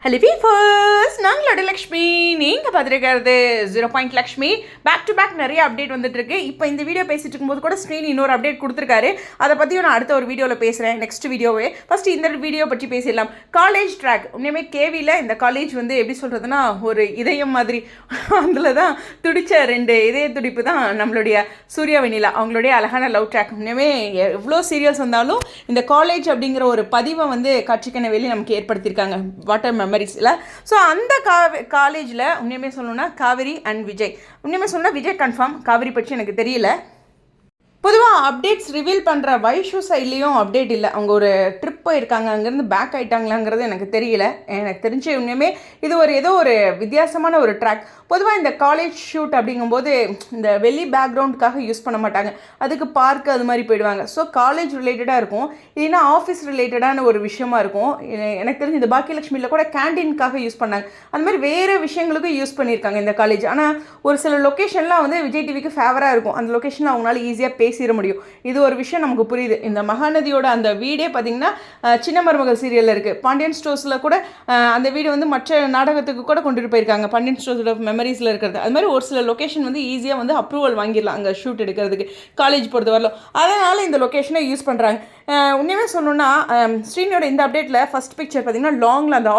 Hello வீஃபர்ஸ், நாங்களோட Lakshmi. நீங்கள் பார்த்துருக்கிறது 0 Lakshmi. Back to back நிறைய update வந்துட்டுருக்கு. இப்போ இந்த வீடியோ பேசிகிட்டு இருக்கும்போது கூட ஸ்க்ரீன் இன்னொரு அப்டேட் கொடுத்துருக்காரு. அதை பற்றியும் நான் அடுத்த ஒரு வீடியோவில் பேசுகிறேன், நெக்ஸ்ட் வீடியோவே. ஃபஸ்ட்டு இந்த வீடியோ பற்றி பேசிடலாம். காலேஜ் ட்ராக் உண்மையுமே கேவியில் இந்த காலேஜ் வந்து எப்படி சொல்கிறதுனா ஒரு இதயம் மாதிரி. அதில் தான் துடித்த 2 இதய துடிப்பு தான் நம்மளுடைய சூர்யா வெண்ணிலா அவங்களுடைய அழகான லவ் ட்ராக். உண்மையுமே எவ்வளோ சீரியல்ஸ் வந்தாலும் இந்த காலேஜ் அப்படிங்கிற ஒரு பதிவை வந்து காட்சிக்கான வெளியே நமக்கு ஏற்படுத்தியிருக்காங்க வாட்டர் மெமரிஸில். ஸோ அந்த காலேஜில் உண்மையுமே சொல்லணும்னா காவேரி அண்ட் விஜய். உண்மையுமே சொன்னால் விஜய் கன்ஃபார்ம், காவேரி பற்றி எனக்கு தெரியல. பொதுவாக அப்டேட்ஸ் ரிவீல் பண்ணுற வைஷு சைட்லேயும் அப்டேட் இல்லை. அவங்க ஒரு ட்ரிப் போயிருக்காங்க, அங்கேருந்து பேக் ஆகிட்டாங்களாங்கிறது எனக்கு தெரியல. எனக்கு தெரிஞ்ச உண்மையுமே இது ஏதோ ஒரு வித்தியாசமான ஒரு ட்ராக். பொதுவாக இந்த காலேஜ் ஷூட் அப்படிங்கும்போது இந்த வெளி பேக்ரவுண்டுக்காக யூஸ் பண்ண மாட்டாங்க, அதுக்கு பார்க் அது மாதிரி போயிடுவாங்க. ஸோ காலேஜ் ரிலேட்டடாக இருக்கும், இல்லைன்னா ஆஃபீஸ் ரிலேட்டடான ஒரு விஷயமா இருக்கும். எனக்கு தெரிஞ்சு இந்த பாக்கியலட்சுமியில் கூட கேண்டீனுக்காக யூஸ் பண்ணாங்க. அந்த மாதிரி வேறு விஷயங்களுக்கும் யூஸ் பண்ணியிருக்காங்க இந்த காலேஜ். ஆனால் ஒரு சில லொக்கேஷன்லாம் வந்து விஜய் டிவிக்கு ஃபேவராக இருக்கும், அந்த லொக்கேஷனில் அவங்களால ஈஸியாக பேசிட முடியும். இது ஒரு விஷயம் நமக்கு புரியுது. இந்த மகாநதியோட அந்த வீடே பார்த்தீங்கன்னா சின்ன மருமகள் சீரியலில் இருக்குது. பாண்டியன் ஸ்டோர்ஸில் கூட அந்த வீடு வந்து மற்ற நாடகத்துக்கு கூட கொண்டுட்டு போயிருக்காங்க, பாண்டியன் ஸ்டோர்ஸோட மெமரிஸில் இருக்கிறது. அது மாதிரி ஒரு சில லொக்கேஷன் வந்து ஈஸியாக வந்து அப்ரூவல் வாங்கிடலாம் அங்கே ஷூட் எடுக்கிறதுக்கு, காலேஜ் பொறுத்த வரலாம். அதனால் இந்த லொக்கேஷனை யூஸ் பண்ணுறாங்க. உண்மையாக சொல்லணுன்னா ஸ்ரீனியோட இந்த அப்டேட்டில் ஃபஸ்ட் பிக்சர் பார்த்தீங்கன்னா லாங்கில் அந்த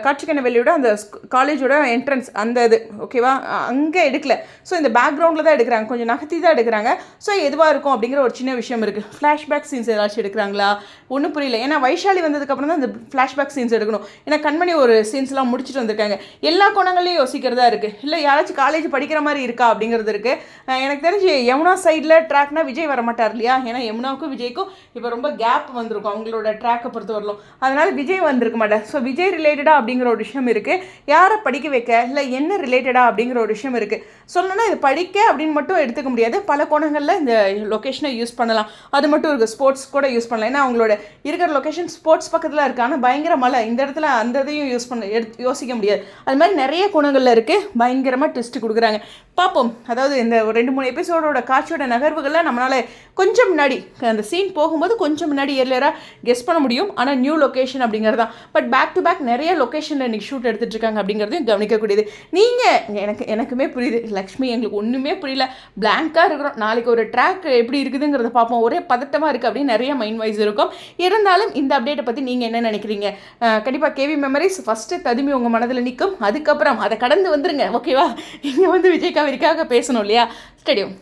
காட்சிக்கான வெளியோட அந்த காலேஜோட என்ட்ரன்ஸ் அந்த இது ஓகேவா, அங்கே எடுக்கல. ஸோ இந்த பேக்ரவுண்டில் தான் எடுக்கிறாங்க, கொஞ்சம் நகர்த்தி தான் எடுக்கிறாங்க. ஸோ எதுவாக இருக்கும் அப்படிங்கிற ஒரு சின்ன விஷயம் இருக்குது. ஃப்ளாஷ்பேக் சீன்ஸ் ஏதாச்சும் எடுக்கிறாங்களா ஒன்றும் புரியல. ஏன்னா வைஷாலி வந்ததுக்கப்புறம் தான் இந்த ஃப்ளாஷ்பேக் சீன்ஸ் எடுக்கணும். ஏன்னா கண்மணி ஒரு சீன்ஸ்லாம் முடிச்சுட்டு வந்திருக்காங்க. எல்லா கோணங்களையும் யோசிக்கிறதா இருக்குது. இல்லை யாராச்சும் காலேஜ் படிக்கிற மாதிரி இருக்கா அப்படிங்கிறது இருக்குது. எனக்கு தெரிஞ்சு யமுனா சைடில் ட்ராக்னா விஜய் வர மாட்டார் இல்லையா? ஏன்னா யமுனாவுக்கும் விஜய்க்கும் இப்போ ரொம்ப கேப் வந்திருக்கும் அவங்களோட ட்ராக்கை பொறுத்த வரலாம். அதனால் விஜய் வந்திருக்க மாட்டார். ஸோ விஜய் ரிலேட்டடாக அப்படிங்கிற ஒரு விஷயம் இருக்குது. யாரை படிக்க வைக்க இல்லை என்ன ரிலேட்டடாக அப்படிங்கிற ஒரு விஷயம் இருக்குது. சொல்லணும்னா இது படிக்க அப்படின்னு மட்டும் எடுத்துக்க முடியாது, பல கோணங்களில் இந்த லொக்கேஷனை யூஸ் பண்ணலாம். அது மட்டும் இருக்குது, ஸ்போர்ட்ஸ் கூட யூஸ் பண்ணலாம். ஏன்னா அவங்களோட இருக்கிற லொக்கேஷன் ஸ்போர்ட்ஸ் பக்கத்தில் இருக்குது, ஆனால் பயங்கர மழை, இந்த இடத்துல அந்த இதையும் யூஸ் பண்ண யோசிக்க முடியாது. அது மாதிரி நிறைய கோணங்களில் இருக்குது. பயங்கரமாக ட்விஸ்ட் கொடுக்குறாங்க, பார்ப்போம். அதாவது இந்த ஒரு 2-3 எபிசோடோட காட்சியோட நகர்வுகள்லாம் நம்மளால் கொஞ்சம் முன்னாடி அந்த சீன் போகும்போது கொஞ்சம் முன்னாடி ஏர்லியராக கெஸ் பண்ண முடியும். ஆனால் நியூ லொக்கேஷன் அப்படிங்கிறது தான். பட் பேக் டு பேக் நிறைய லொக்கேஷனில் இன்றைக்கி ஷூட் எடுத்துகிட்டு இருக்காங்க அப்படிங்கிறதையும் கவனிக்கக்கூடியது. நீங்கள் எனக்குமே புரியுது லக்ஷ்மி, எங்களுக்கு ஒன்றுமே புரியல, பிளாங்காக இருக்கிறோம். நாளைக்கு ஒரு ட்ராக் எப்படி இருக்குதுங்கிறத பார்ப்போம். ஒரே பதட்டமாக இருக்குது அப்படின்னு நிறைய மைண்ட் வைஸ் இருக்கும். இருந்தாலும் இந்த அப்டேட்டை பற்றி நீங்கள் என்ன நினைக்கிறீங்க? கண்டிப்பாக கேவி மெமரிஸ் ஃபஸ்ட்டு ததுமி உங்கள் மனதில் நிற்கும். அதுக்கப்புறம் அதை கடந்து வந்துருங்க ஓகேவா? நீங்கள் வந்து விஜய் காவேரிக்காக பேசணும் இல்லையா? ஸ்டேடியம்.